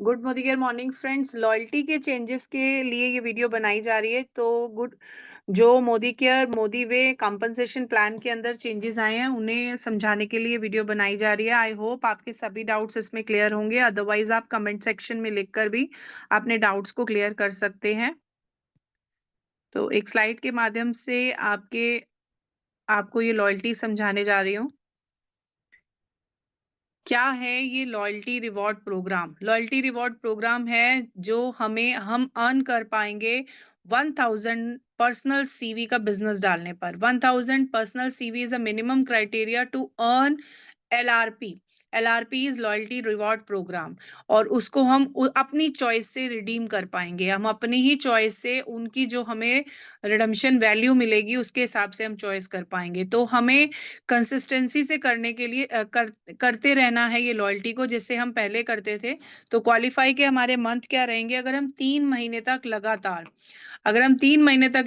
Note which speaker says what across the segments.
Speaker 1: Good morning friends. Loyalty के changes के लिए ये वीडियो बनाई जा रही है। तो गुड, जो मोदी केयर मोदी वे कंपनसेशन प्लान के अंदर चेंजेस आए हैं उन्हें समझाने के लिए वीडियो बनाई जा रही है। आई होप आपके सभी डाउट्स इसमें क्लियर होंगे, अदरवाइज आप कमेंट सेक्शन में लिखकर भी अपने डाउट्स को क्लियर कर सकते हैं। तो एक स्लाइड के माध्यम से आपको ये लॉयल्टी समझाने जा रही हूँ। क्या है ये loyalty reward programme? Loyalty reward programme है जो हम अर्न कर पाएंगे 1000 पर्सनल सीवी का बिजनेस डालने पर। 1000 personal CV is a minimum criteria to earn LRP. LRP is loyalty reward programme, और उसको हम अपनी चॉइस से रिडीम कर पाएंगे। हम अपनी ही चॉइस से उनकी जो हमें रिडम्पशन वैल्यू मिलेगी उसके हिसाब से हम चॉइस कर पाएंगे। तो हमें कंसिस्टेंसी से करने के लिए करते रहना है ये लॉयल्टी को, जिससे हम पहले करते थे। तो क्वालिफाई के हमारे मंथ क्या रहेंगे? अगर हम 3 महीने तक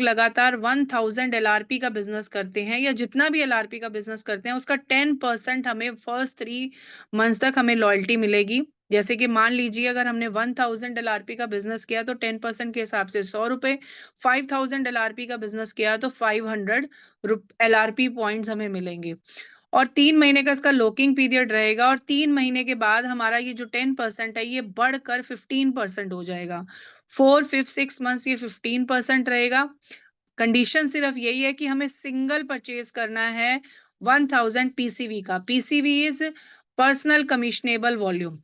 Speaker 1: लगातार 1000 एलआरपी का बिजनेस करते हैं, या जितना भी एलआरपी का बिजनेस करते हैं उसका 10% हमें फर्स्ट 3 मंथ्स तक हमें लॉयल्टी मिलेगी। जैसे कि मान लीजिए अगर हमने 1000 एलआरपी का बिजनेस किया तो 10% के हिसाब से 100 रुपए। 5000 एलआरपी का बिजनेस किया तो 500 एलआरपी पॉइंट्स हमें मिलेंगे। और 3 महीने का इसका लॉकिंग पीरियड रहेगा, और 3 महीने के बाद हमारा ये जो 10% है ये बढ़कर 15% हो जाएगा। 4, 5, 6 मंथ्स ये 15% रहेगा। कंडीशन सिर्फ यही है कि हमें सिंगल परचेज करना है 1000 पीसीवी का। PCV is personal commissionable volume.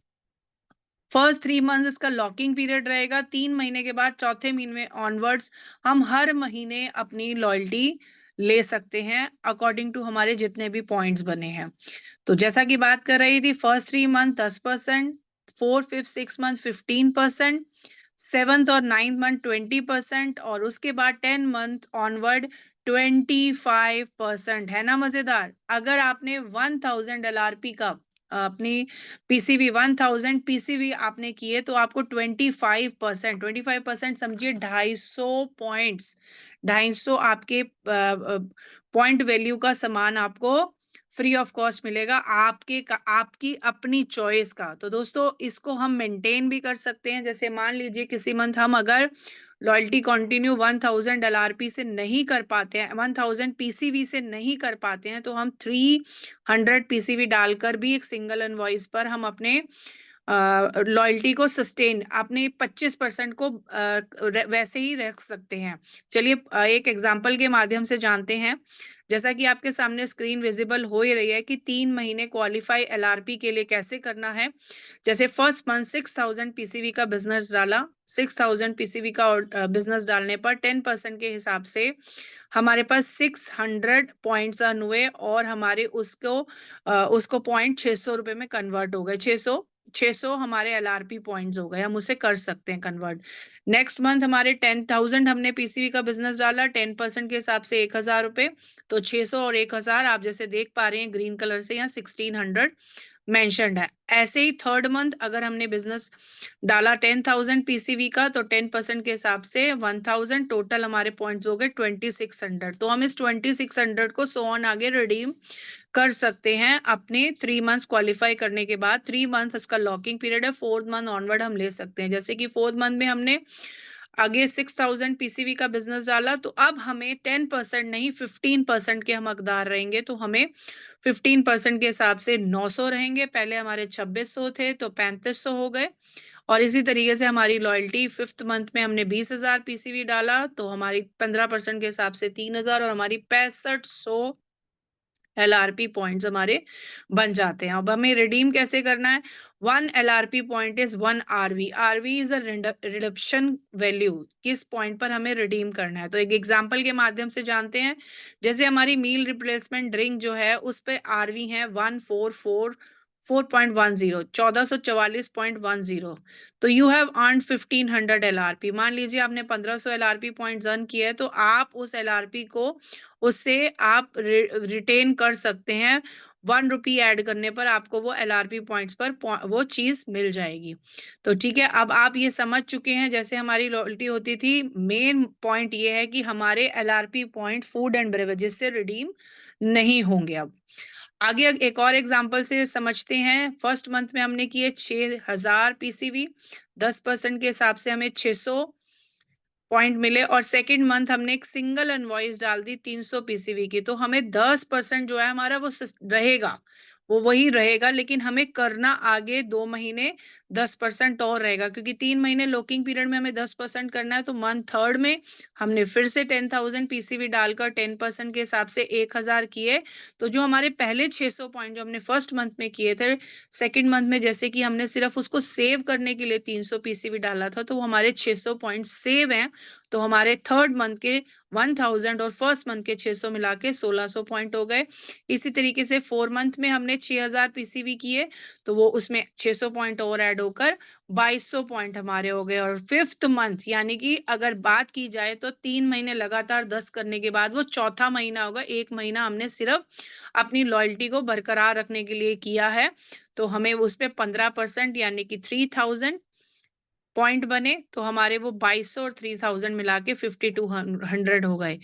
Speaker 1: First 3 month इसका लॉकिंग पीरियड रहेगा। 3 महीने के बाद चौथे महीने में ऑनवर्ड्स हम हर महीने अपनी लॉयल्टी ले सकते हैं अकॉर्डिंग टू हमारे जितने भी पॉइंट्स बने हैं। तो जैसा कि बात कर रही थी, फर्स्ट 3 मंथ 10%, 4, 5, 6 मंथ 15%, 7th और 9th मंथ 20%, और उसके बाद 10 मंथ ऑनवर्ड 25% है ना। मजेदार। अगर आपने 1000 एलआरपी का अपनी पीसीवी 1000 पीसीवी आपने किए तो आपको 25% समझिए 250 पॉइंट्स, 250 आपके पॉइंट वैल्यू का सामान आपको फ्री ऑफ कॉस्ट मिलेगा, आपकी अपनी चॉइस का। तो दोस्तों इसको हम मेंटेन भी कर सकते हैं। जैसे मान लीजिए किसी मंथ हम अगर लॉयल्टी कंटिन्यू 1000 एलआरपी से नहीं कर पाते हैं, 1000 पीसीवी से नहीं कर पाते हैं, तो हम 300 पीसीवी डालकर भी एक सिंगल इनवॉइस पर हम अपने लॉयल्टी को सस्टेन अपने 25% को वैसे ही रख सकते हैं। चलिए एक एग्जांपल के माध्यम से जानते हैं। जैसा कि आपके सामने स्क्रीन विजिबल हो ही रही है कि 3 महीने क्वालिफाई एलआरपी के लिए कैसे करना है। जैसे फर्स्ट मंथ 6000 पीसीवी का बिजनेस डाला। 6000 पीसीवी का बिजनेस डालने पर 10% के हिसाब से हमारे पास 600 पॉइंट्स अर्न हुए, और हमारे उसको पॉइंट 600 रुपए में कन्वर्ट हो गए। 600 हमारे एलआरपी पॉइंट्स हो गए, हम उसे कर सकते हैं कन्वर्ट। नेक्स्ट मंथ हमारे 10,000 हमने पीसीवी का बिजनेस डाला, 10% के हिसाब से 1000 रुपए। तो 600 और 1000 आप जैसे देख पा रहे हैं ग्रीन कलर से यहाँ 1600 मेंशन्ड है। ऐसे ही थर्ड मंथ अगर हमने बिजनेस डाला 10,000 पीसीवी का तो 10% के हिसाब से 1000, टोटल हमारे पॉइंट्स हो गए 2600। तो हम इस 2600 को सो ऑन आगे रिडीम कर सकते हैं अपने 3 मंथ्स क्वालिफाई करने के बाद। 3 मंथ इसका लॉकिंग पीरियड है, 4th मंथ ऑनवर्ड हम ले सकते हैं। जैसे कि 4th मंथ में हमने आगे 6000 पीसीवी का बिजनेस डाला, तो अब हमें 10% नहीं 15% के हम हकदार रहेंगे। तो हमें 15% के हिसाब से 900 रहेंगे। पहले हमारे 2600 थे तो 3500 हो गए। और इसी तरीके से हमारी लॉयल्टी 5th मंथ में हमने 20,000 पीसीवी डाला तो हमारी 15% के हिसाब से 3000, और हमारी 6500 एलआरपी पॉइंट्स हमारे बन जाते हैं। अब हमें रिडीम कैसे करना है? 1 LRP point is 1 RV. RV is a reduction value. किस पॉइंट पर हमें रिडीम करना है? तो एक एग्जांपल के माध्यम से जानते हैं। जैसे हमारी मील रिप्लेसमेंट ड्रिंक जो है उस पे आरवी है 1444.10, 1444.10। तो यू हैव अर्न 1500 एलआरपी। मान लीजिए आपने 1500 एलआरपी पॉइंट अर्न किया है, तो आप उस एलआरपी को उससे आप रिटेन कर सकते हैं। 1 रुपी ऐड करने पर आपको वो एलआरपी पॉइंट्स पर वो चीज मिल जाएगी। तो ठीक है, अब आप ये समझ चुके हैं जैसे हमारी लॉयल्टी होती थी। मेन पॉइंट ये है कि हमारे LRP point food and beverages से रिडीम नहीं होंगे। आगे एक और एग्जांपल से समझते हैं। फर्स्ट मंथ में हमने किए 6000 पीसीवी, 10% के हिसाब से हमें 600 पॉइंट मिले, और सेकंड मंथ हमने एक सिंगल इनवॉइस डाल दी 300 पीसीवी की, तो हमें 10% जो है हमारा वो रहेगा, वो वही रहेगा, लेकिन हमें करना आगे 2 महीने 10% और रहेगा, क्योंकि 3 महीने लॉकिंग पीरियड में हमें 10% करना है। तो मंथ थर्ड में हमने फिर से 10,000 पीसीवी डालकर 10% के हिसाब से 1000 किए। तो जो हमारे पहले 600 पॉइंट जो हमने फर्स्ट मंथ में किए थे, सेकंड मंथ में जैसे कि हमने सिर्फ उसको सेव करने के लिए 300 पीसीवी डाला था, तो वो हमारे 600 पॉइंट सेव हैं। तो हमारे थर्ड मंथ के 1000 और फर्स्ट मंथ के 600 मिला के 1600 पॉइंट हो गए। इसी तरीके से 4 मंथ में हमने 6000 पीसीवी किए, तो वो उसमें 600 पॉइंट और ऐड होकर 2200 पॉइंट हमारे हो गए। और फिफ्थ मंथ यानी कि अगर बात की जाए तो 3 महीने लगातार 10 करने के बाद वो चौथा महीना होगा। 1 महीना हमने सिर्फ अपनी लॉयल्टी को बरकरार रखने के लिए किया है, तो हमें उस पे 15% यानी कि 3000 पॉइंट बने, तो हमारे वो 2200 और 3000 मिला के 5200 हो गए।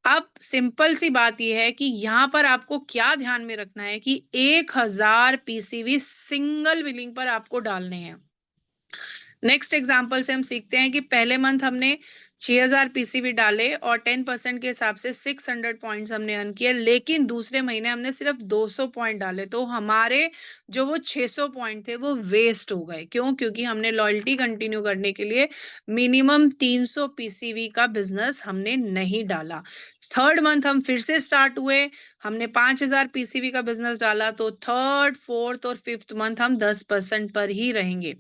Speaker 1: अब सिंपल सी बात यह है कि यहाँ पर आपको क्या ध्यान में रखना है कि 1000 पीसीवी सिंगल बिलिंग पर आपको डालने हैं। नेक्स्ट एग्जांपल से हम सीखते हैं कि पहले मंथ हमने 6000 पीसीवी डाले और 10% के हिसाब से 600 पॉइंट्स हमने अर्न किए, लेकिन दूसरे महीने हमने सिर्फ 200 पॉइंट डाले, तो हमारे जो वो 600 पॉइंट थे वो वेस्ट हो गए। क्यों? क्योंकि हमने लॉयल्टी कंटिन्यू करने के लिए मिनिमम 300 पीसीवी का बिजनेस हमने नहीं डाला। थर्ड मंथ हम फिर से स्टार्ट हुए, हमने 5000 पीसीवी का बिजनेस डाला, तो थर्ड, फोर्थ और फिफ्थ मंथ हम 10% पर ही रहेंगे।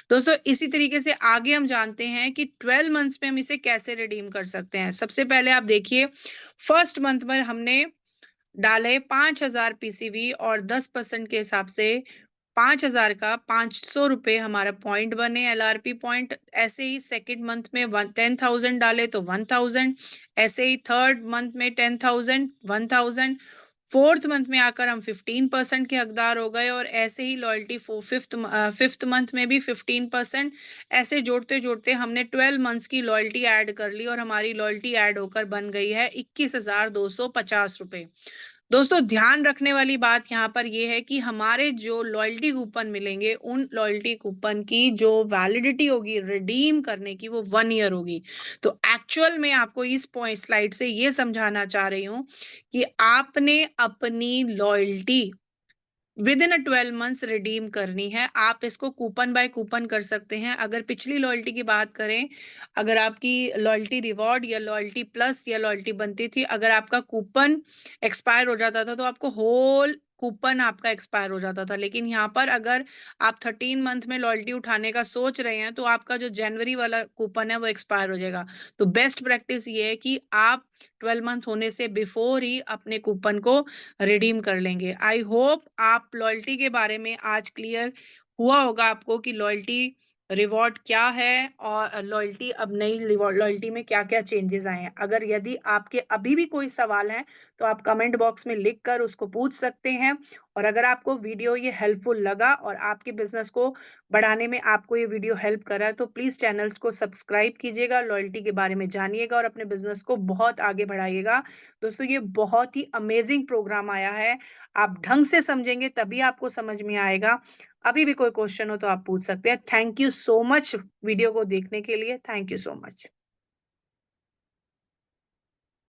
Speaker 1: दोस्तों इसी तरीके से आगे हम जानते हैं कि 12 मंथ्स में हम इसे कैसे रिडीम कर सकते हैं। सबसे पहले आप देखिए, फर्स्ट मंथ में हमने डाले 5000 पीसीवी और 10% के हिसाब से 5000 का 500 रुपए हमारा पॉइंट बने, एलआरपी पॉइंट। ऐसे ही सेकंड मंथ में 10,000 डाले तो 1000, ऐसे ही थर्ड मंथ में 10,000 1000, फोर्थ मंथ में आकर हम 15% के हकदार हो गए, और ऐसे ही लॉयल्टी फिफ्थ मंथ में भी 15%। ऐसे जोड़ते जोड़ते हमने 12 मंथ्स की लॉयल्टी ऐड कर ली, और हमारी लॉयल्टी ऐड होकर बन गई है 21,250 रुपए। दोस्तों ध्यान रखने वाली बात यहाँ पर यह है कि हमारे जो लॉयल्टी कूपन मिलेंगे, उन लॉयल्टी कूपन की जो वैलिडिटी होगी रिडीम करने की, वो 1 ईयर होगी। तो एक्चुअल में आपको इस पॉइंट स्लाइड से ये समझाना चाह रही हूँ कि आपने अपनी loyalty with in 12 months redeem करनी है। आप इसको कूपन बाय कूपन कर सकते हैं। अगर पिछली लॉयल्टी की बात करें, अगर आपकी लॉयल्टी रिवॉर्ड या लॉयल्टी प्लस या लॉयल्टी बनती थी, अगर आपका कूपन एक्सपायर हो जाता था तो आपको होल कूपन आपका एक्सपायर हो जाता था। लेकिन यहाँ पर अगर आप 13 मंथ में लॉयल्टी उठाने का सोच रहे हैं, तो आपका जो जनवरी वाला कूपन है वो एक्सपायर हो जाएगा। तो बेस्ट प्रैक्टिस ये है कि आप 12 मंथ होने से बिफोर ही अपने कूपन को रिडीम कर लेंगे। आई होप आप लॉयल्टी के बारे में आज क्लियर हुआ होगा आपको कि लॉयल्टी रिवॉर्ड क्या है, और लॉयल्टी अब नई लॉयल्टी में क्या क्या चेंजेस आए हैं। अगर यदि आपके अभी भी कोई सवाल है तो आप कमेंट बॉक्स में लिख कर उसको पूछ सकते हैं। और अगर आपको वीडियो ये हेल्पफुल लगा और आपके बिजनेस को बढ़ाने में आपको ये वीडियो हेल्प करा, तो प्लीज चैनल्स को सब्सक्राइब कीजिएगा, लॉयल्टी के बारे में जानिएगा और अपने बिजनेस को बहुत आगे बढ़ाइएगा। दोस्तों ये बहुत ही अमेजिंग प्रोग्राम आया है, आप ढंग से समझेंगे तभी आपको समझ में आएगा। अभी भी कोई क्वेश्चन हो तो आप पूछ सकते हैं। Thank you so much video को देखने के लिए। Thank you so much.